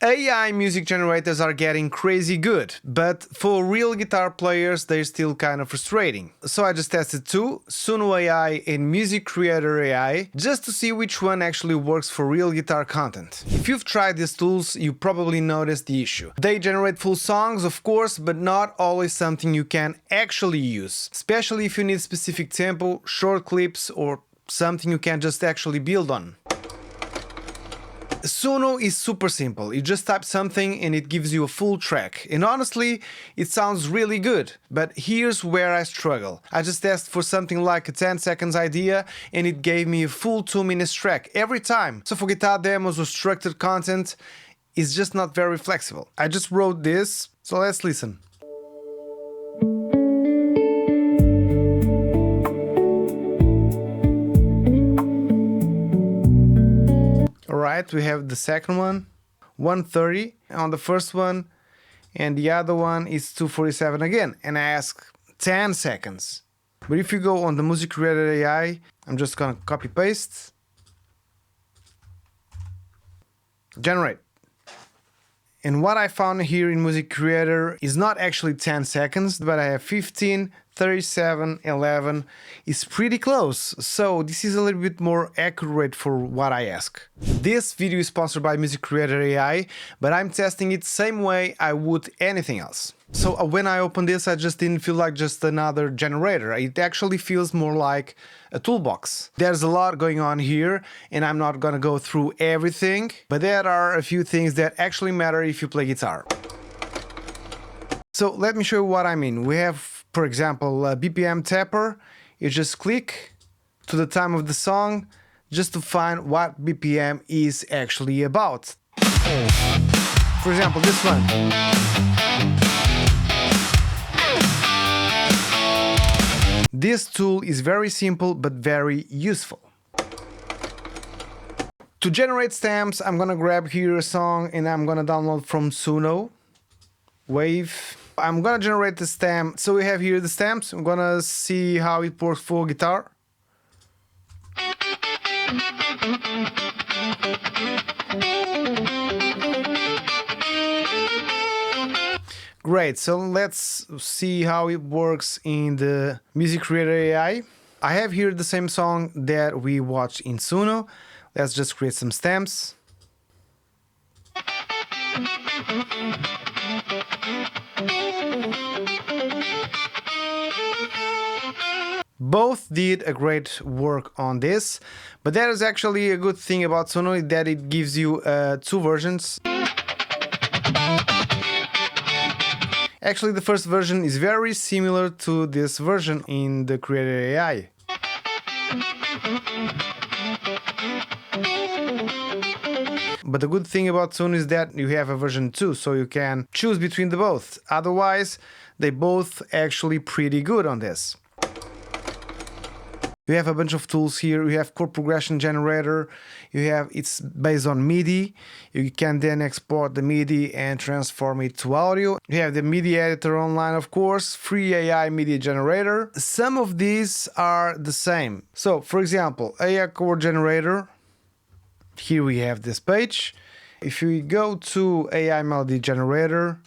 AI music generators are getting crazy good, but for real guitar players they're still kind of frustrating. So I just tested two, Suno AI and MusicCreator AI, just to see which one actually works for real guitar content. If you've tried these tools, you probably noticed the issue. They generate full songs, of course, but not always something you can actually use, especially if you need specific tempo, short clips, or something you can just actually build on. Suno is super simple, you just type something and it gives you a full track, and honestly, it sounds really good, but here's where I struggle. I just asked for something like a 10 seconds idea and it gave me a full 2 minutes track every time. So for guitar demos or structured content, it's just not very flexible. I just wrote this, so let's listen. Alright, we have the second one, 130 on the first one, and the other one is 247 again, and I ask 10 seconds. But if you go on the MusicCreator AI, I'm just gonna copy paste, generate. And what I found here in MusicCreator is not actually 10 seconds, but I have 15, 37, 11. It's pretty close, so this is a little bit more accurate for what I ask. This video is sponsored by MusicCreator AI, but I'm testing it same way I would anything else. So when I opened this, I just didn't feel like just another generator. It actually feels more like a toolbox. There's a lot going on here, and I'm not gonna go through everything, but there are a few things that actually matter if you play guitar. So let me show you what I mean. We have, for example, a BPM tapper. You just click to the time of the song just to find what BPM is actually about. For example, this one. This tool is very simple but very useful. To generate stamps, I'm gonna grab here a song and I'm gonna download from Suno Wave. I'm gonna generate the stamp. So we have here the stamps. I'm gonna see how it works for guitar. Great, so let's see how it works in the MusicCreator AI. I have here the same song that we watched in Suno. Let's just create some stamps. Both did a great work on this, but that is actually a good thing about Suno, that it gives you two versions. Actually, the first version is very similar to this version in the Creator AI. But the good thing about Suno is that you have a version 2, so you can choose between the both. Otherwise, they both actually pretty good on this. You have a bunch of tools here. You have chord progression generator. It's based on MIDI. You can then export the MIDI and transform it to audio. You have the MIDI editor online, of course, free AI MIDI generator. Some of these are the same. So, for example, AI chord generator. Here we have this page. If we go to AI melody generator,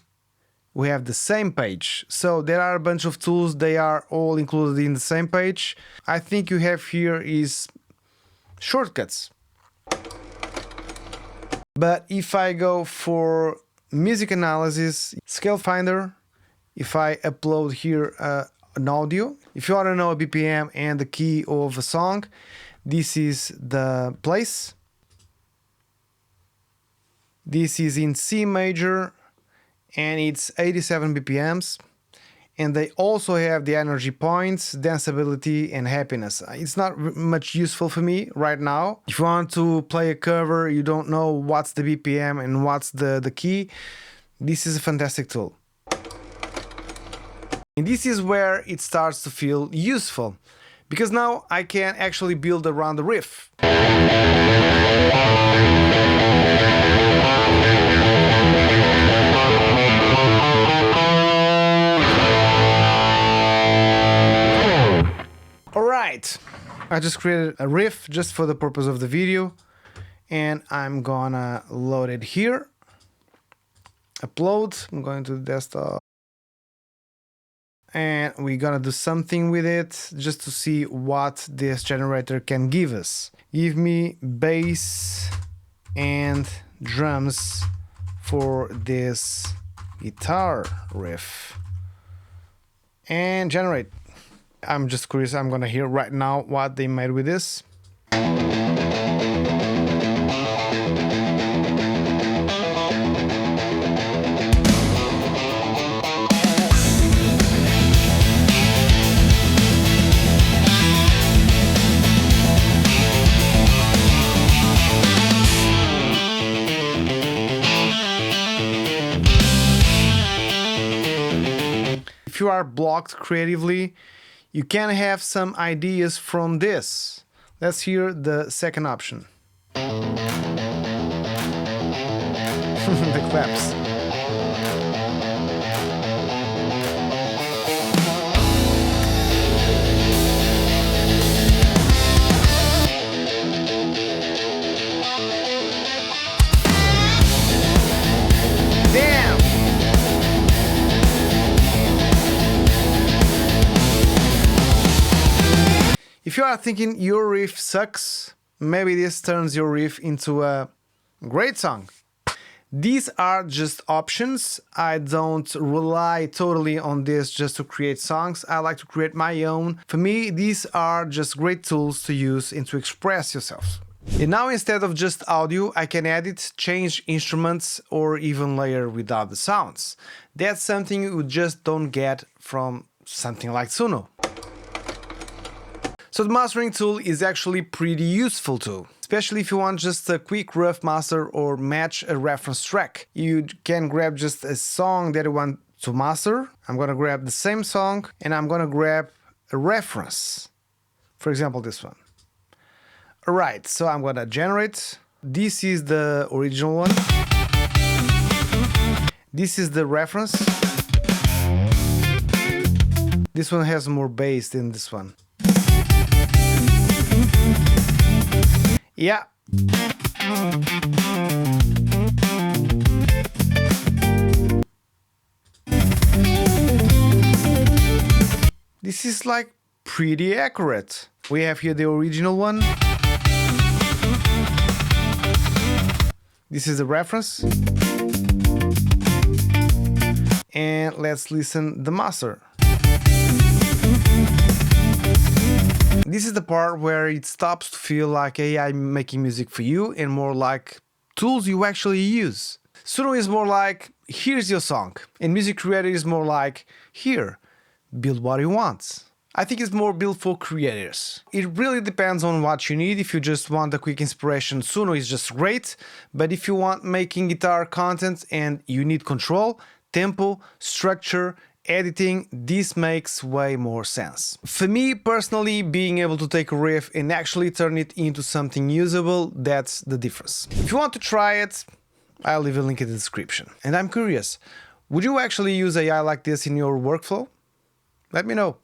we have the same page. So there are a bunch of tools, they are all included in the same page. I think you have here is shortcuts. But if I go for music analysis, scale finder, if I upload here an audio, if you want to know a BPM and the key of a song, this is the place. This is in C major, and it's 87 BPMs, and they also have the energy points, danceability, and happiness. It's not much useful for me right now. If you want to play a cover, you don't know what's the BPM and what's the key, this is a fantastic tool. And this is where it starts to feel useful, because now I can actually build around the riff. Alright, I just created a riff just for the purpose of the video, and I'm gonna load it here. upload. I'm going to the desktop. And we're gonna do something with it just to see what this generator can give us. Give me bass and drums for this guitar riff. And generate. I'm just curious, I'm gonna hear right now what they made with this. If you are blocked creatively, you can have some ideas from this. Let's hear the second option. The claps. Damn! If you are thinking your riff sucks, maybe this turns your riff into a great song. These are just options. I don't rely totally on this just to create songs. I like to create my own. For me, these are just great tools to use and to express yourself. And now instead of just audio, I can edit, change instruments, or even layer without the sounds. That's something you just don't get from something like Suno. So the mastering tool is actually pretty useful too, especially if you want just a quick rough master or match a reference track. You can grab just a song that you want to master. I'm gonna grab the same song and I'm gonna grab a reference. For example, this one. Alright, so I'm gonna generate. This is the original one. This is the reference. This one has more bass than this one. Yeah. This is like pretty accurate. We have here the original one. This is the reference. And let's listen the master. This is the part where it stops to feel like AI making music for you and more like tools you actually use. Suno is more like, here's your song, and MusicCreator is more like, here, build what you want. I think it's more built for creators. It really depends on what you need. If you just want a quick inspiration, Suno is just great, but if you want making guitar content and you need control, tempo, structure, editing, this makes way more sense. For me personally, being able to take a riff and actually turn it into something usable, that's the difference. If you want to try it, I'll leave a link in the description. And I'm curious, would you actually use AI like this in your workflow? Let me know.